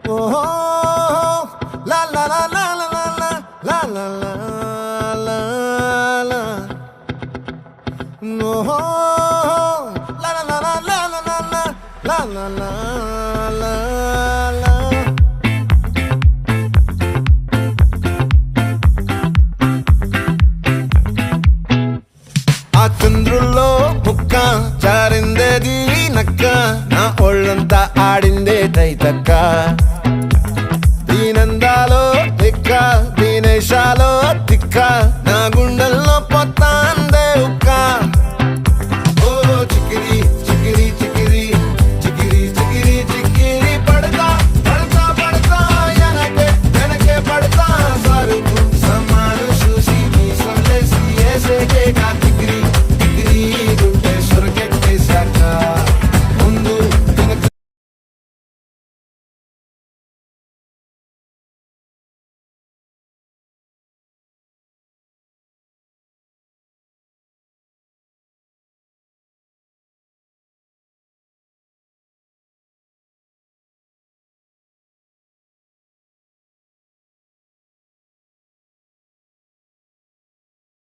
ఓహో లా లా లా లా లా లా లా లా లా లా ఓహో లా లా లా లా లా లా లా లా లా లా లా ఆ చంద్రుల్లో ముక్క జారిందేది నక్క నా ఒళ్ళంతా ఆడిందే తైతక్క